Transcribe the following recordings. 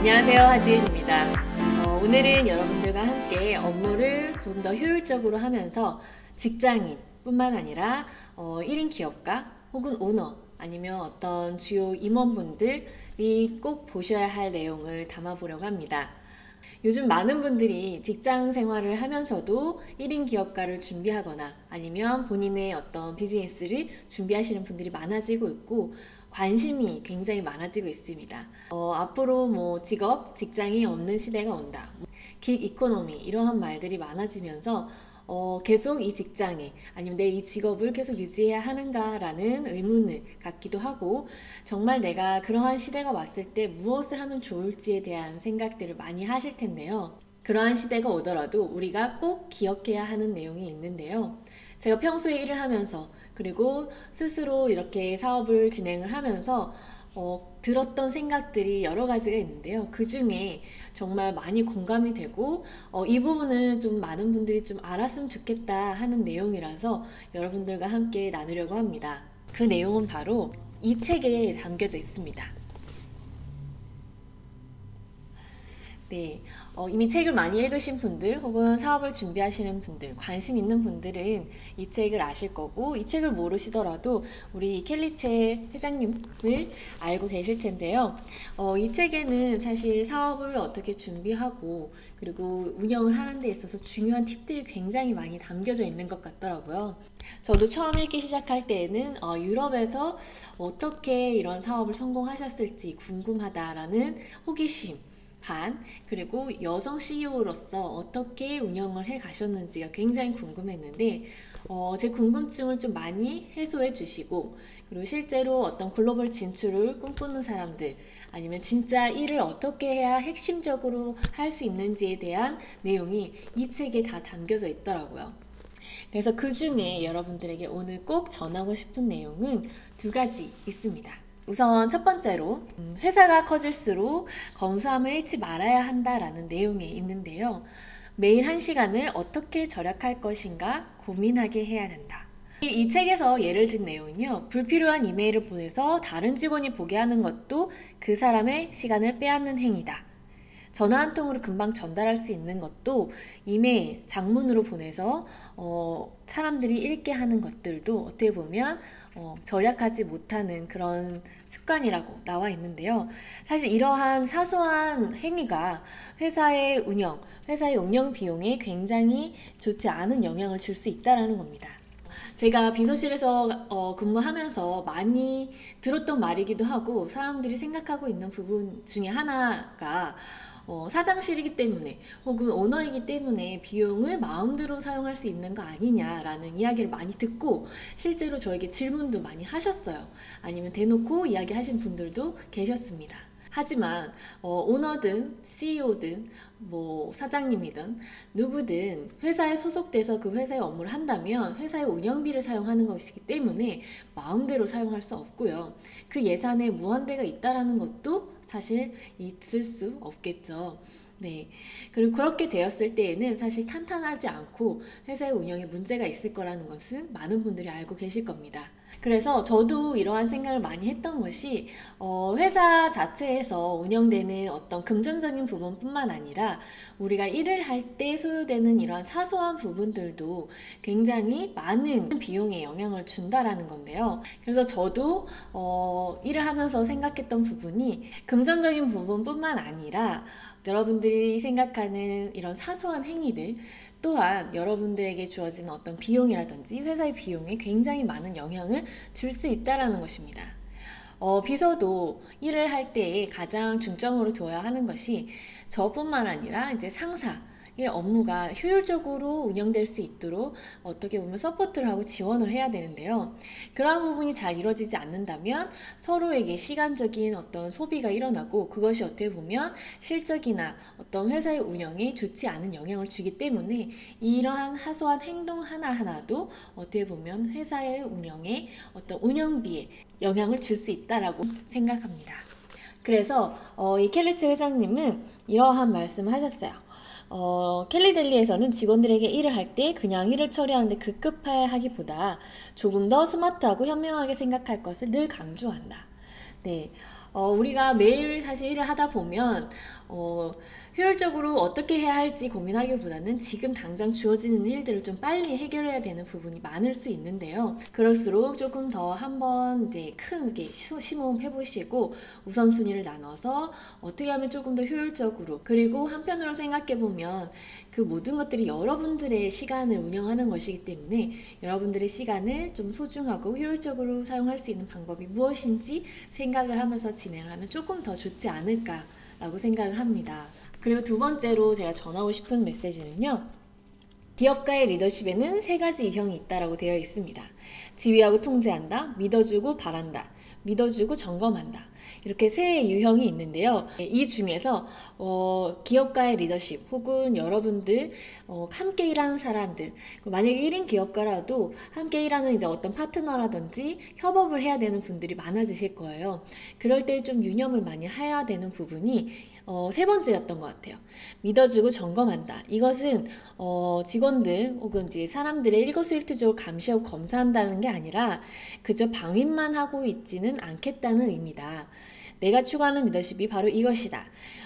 안녕하세요, 하지은입니다. 오늘은 여러분들과 함께 업무를 좀 더 효율적으로 하면서 직장인 뿐만 아니라 1인 기업가 혹은 오너 아니면 어떤 주요 임원분들이 꼭 보셔야 할 내용을 담아보려고 합니다. 요즘 많은 분들이 직장 생활을 하면서도 1인 기업가를 준비하거나 아니면 본인의 어떤 비즈니스를 준비하시는 분들이 많아지고 있고 관심이 굉장히 많아지고 있습니다. 앞으로 직장이 없는 시대가 온다. 긱 이코노미 이러한 말들이 많아지면서 계속 이 직장에 아니면 내 이 직업을 계속 유지해야 하는가라는 의문을 갖기도 하고 정말 내가 그러한 시대가 왔을 때 무엇을 하면 좋을지에 대한 생각들을 많이 하실 텐데요. 그러한 시대가 오더라도 우리가 꼭 기억해야 하는 내용이 있는데요. 제가 평소에 일을 하면서 그리고 스스로 이렇게 사업을 진행을 하면서 들었던 생각들이 여러 가지가 있는데요. 그 중에 정말 많이 공감이 되고 이 부분은 좀 많은 분들이 좀 알았으면 좋겠다 하는 내용이라서 여러분들과 함께 나누려고 합니다. 그 내용은 바로 이 책에 담겨져 있습니다. 네, 이미 책을 많이 읽으신 분들 혹은 사업을 준비하시는 분들, 관심 있는 분들은 이 책을 아실 거고 이 책을 모르시더라도 우리 켈리체 회장님을 알고 계실 텐데요. 이 책에는 사실 사업을 어떻게 준비하고 그리고 운영을 하는 데 있어서 중요한 팁들이 굉장히 많이 담겨져 있는 것 같더라고요. 저도 처음 읽기 시작할 때에는 유럽에서 어떻게 이런 사업을 성공하셨을지 궁금하다라는 호기심 그리고 여성 CEO로서 어떻게 운영을 해 가셨는지가 굉장히 궁금했는데 제 궁금증을 좀 많이 해소해 주시고 그리고 실제로 어떤 글로벌 진출을 꿈꾸는 사람들 아니면 진짜 일을 어떻게 해야 핵심적으로 할 수 있는지에 대한 내용이 이 책에 다 담겨져 있더라고요. 그래서 그 중에 여러분들에게 오늘 꼭 전하고 싶은 내용은 두 가지 있습니다. 우선 첫 번째로 회사가 커질수록 검소함을 잃지 말아야 한다라는 내용이 있는데요. 매일 1시간을 어떻게 절약할 것인가 고민하게 해야 된다. 이 책에서 예를 든 내용은요. 불필요한 이메일을 보내서 다른 직원이 보게 하는 것도 그 사람의 시간을 빼앗는 행위다. 전화 한 통으로 금방 전달할 수 있는 것도 이메일, 장문으로 보내서 사람들이 읽게 하는 것들도 어떻게 보면 절약하지 못하는 그런 습관이라고 나와 있는데요. 사실 이러한 사소한 행위가 회사의 운영 비용에 굉장히 좋지 않은 영향을 줄 수 있다는 겁니다. 제가 비서실에서 근무하면서 많이 들었던 말이기도 하고 사람들이 생각하고 있는 부분 중에 하나가 사장실이기 때문에 혹은 오너이기 때문에 비용을 마음대로 사용할 수 있는 거 아니냐라는 이야기를 많이 듣고 실제로 저에게 질문도 많이 하셨어요. 아니면 대놓고 이야기하신 분들도 계셨습니다. 하지만 오너든 CEO든 사장님이든 누구든 회사에 소속돼서 그 회사의 업무를 한다면 회사의 운영비를 사용하는 것이기 때문에 마음대로 사용할 수 없고요. 그 예산에 무한대가 있다라는 것도 사실 있을 수 없겠죠. 네. 그리고 그렇게 되었을 때에는 사실 탄탄하지 않고 회사의 운영에 문제가 있을 거라는 것은 많은 분들이 알고 계실 겁니다. 그래서 저도 이러한 생각을 많이 했던 것이 회사 자체에서 운영되는 어떤 금전적인 부분뿐만 아니라 우리가 일을 할 때 소요되는 이러한 사소한 부분들도 굉장히 많은 비용에 영향을 준다라는 건데요. 그래서 저도 일을 하면서 생각했던 부분이 금전적인 부분뿐만 아니라 여러분들이 생각하는 이런 사소한 행위들 또한 여러분들에게 주어진 어떤 비용이라든지 회사의 비용에 굉장히 많은 영향을 줄 수 있다는 것입니다. 비서도 일을 할 때 가장 중점으로 둬야 하는 것이 저뿐만 아니라 이제 상사의 업무가 효율적으로 운영될 수 있도록 어떻게 보면 서포트를 하고 지원을 해야 되는데요. 그러한 부분이 잘 이루어지지 않는다면 서로에게 시간적인 어떤 소비가 일어나고 그것이 어떻게 보면 실적이나 어떤 회사의 운영에 좋지 않은 영향을 주기 때문에 이러한 사소한 행동 하나하나도 어떻게 보면 회사의 운영에 어떤 운영비에 영향을 줄 수 있다라고 생각합니다. 그래서 이 켈리체 회장님은 이러한 말씀을 하셨어요. 켈리델리에서는 직원들에게 일을 할 때 그냥 일을 처리하는데 급급하기보다 조금 더 스마트하고 현명하게 생각할 것을 늘 강조한다. 네, 우리가 매일 사실 일을 하다 보면 효율적으로 어떻게 해야 할지 고민하기보다는 지금 당장 주어지는 일들을 좀 빨리 해결해야 되는 부분이 많을 수 있는데요. 그럴수록 조금 더 한번 이제 크게 심호흡 해보시고 우선순위를 나눠서 어떻게 하면 조금 더 효율적으로, 그리고 한편으로 생각해보면 그 모든 것들이 여러분들의 시간을 운영하는 것이기 때문에 여러분들의 시간을 좀 소중하고 효율적으로 사용할 수 있는 방법이 무엇인지 생각을 하면서 진행을 하면 조금 더 좋지 않을까라고 생각을 합니다. 그리고 두 번째로 제가 전하고 싶은 메시지는요. 기업가의 리더십에는 세 가지 유형이 있다라고 되어 있습니다. 지휘하고 통제한다, 믿어주고 바란다, 믿어주고 점검한다. 이렇게 세 유형이 있는데요. 이 중에서 기업가의 리더십 혹은 여러분들 함께 일하는 사람들, 만약에 1인 기업가라도 함께 일하는 이제 어떤 파트너라든지 협업을 해야 되는 분들이 많아지실 거예요. 그럴 때 좀 유념을 많이 해야 되는 부분이 세 번째였던 것 같아요. 믿어주고 점검한다. 이것은 직원들 혹은 이제 사람들의 일거수일투족을 감시하고 검사한다는 게 아니라 그저 방임만 하고 있지는 않겠다는 의미다. 내가 추구하는 리더십이 바로 이것이다.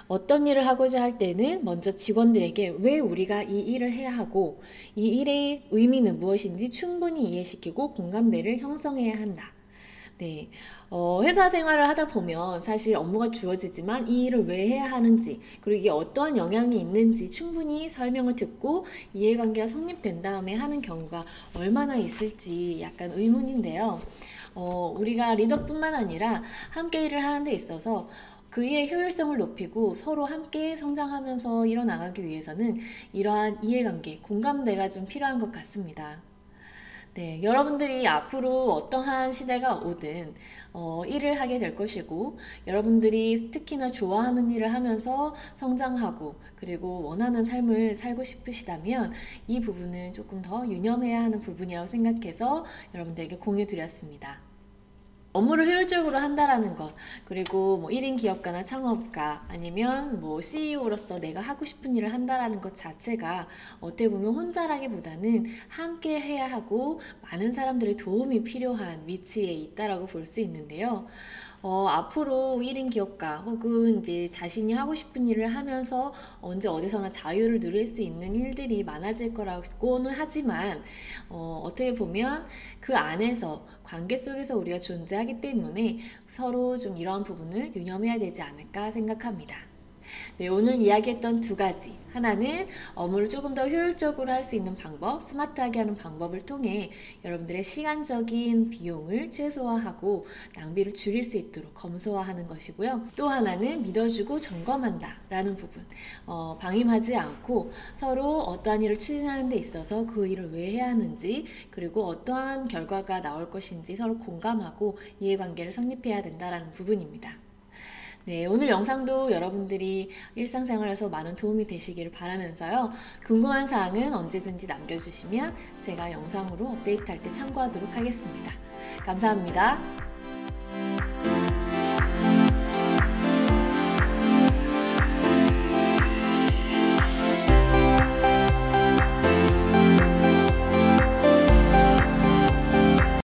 어떤 일을 하고자 할 때는 먼저 직원들에게 왜 우리가 이 일을 해야 하고 이 일의 의미는 무엇인지 충분히 이해시키고 공감대를 형성해야 한다. 네, 회사 생활을 하다 보면 사실 업무가 주어지지만 이 일을 왜 해야 하는지, 그리고 이게 어떠한 영향이 있는지 충분히 설명을 듣고 이해관계가 성립된 다음에 하는 경우가 얼마나 있을지 약간 의문인데요. 우리가 리더뿐만 아니라 함께 일을 하는 데 있어서 그 일의 효율성을 높이고 서로 함께 성장하면서 일어나가기 위해서는 이러한 이해관계, 공감대가 좀 필요한 것 같습니다. 네, 여러분들이 앞으로 어떠한 시대가 오든 일을 하게 될 것이고 여러분들이 특히나 좋아하는 일을 하면서 성장하고 그리고 원하는 삶을 살고 싶으시다면 이 부분은 조금 더 유념해야 하는 부분이라고 생각해서 여러분들에게 공유 드렸습니다. 업무를 효율적으로 한다라는 것, 그리고 뭐 1인 기업가나 창업가 아니면 뭐 CEO로서 내가 하고 싶은 일을 한다라는 것 자체가 어떻게 보면 혼자라기보다는 함께 해야 하고 많은 사람들의 도움이 필요한 위치에 있다라고 볼 수 있는데요. 앞으로 1인 기업가 혹은 이제 자신이 하고 싶은 일을 하면서 언제 어디서나 자유를 누릴 수 있는 일들이 많아질 거라고는 하지만 어떻게 보면 그 안에서 관계 속에서 우리가 존재하기 때문에 서로 좀 이러한 부분을 유념해야 되지 않을까 생각합니다. 네, 오늘 이야기했던 두 가지, 하나는 업무를 조금 더 효율적으로 할 수 있는 방법, 스마트하게 하는 방법을 통해 여러분들의 시간적인 비용을 최소화하고 낭비를 줄일 수 있도록 검소화하는 것이고요. 또 하나는 믿어주고 점검한다 라는 부분, 방임하지 않고 서로 어떠한 일을 추진하는 데 있어서 그 일을 왜 해야 하는지, 그리고 어떠한 결과가 나올 것인지 서로 공감하고 이해관계를 성립해야 된다는 부분입니다. 네, 오늘 영상도 여러분들이 일상생활에서 많은 도움이 되시기를 바라면서요. 궁금한 사항은 언제든지 남겨주시면 제가 영상으로 업데이트할 때 참고하도록 하겠습니다. 감사합니다.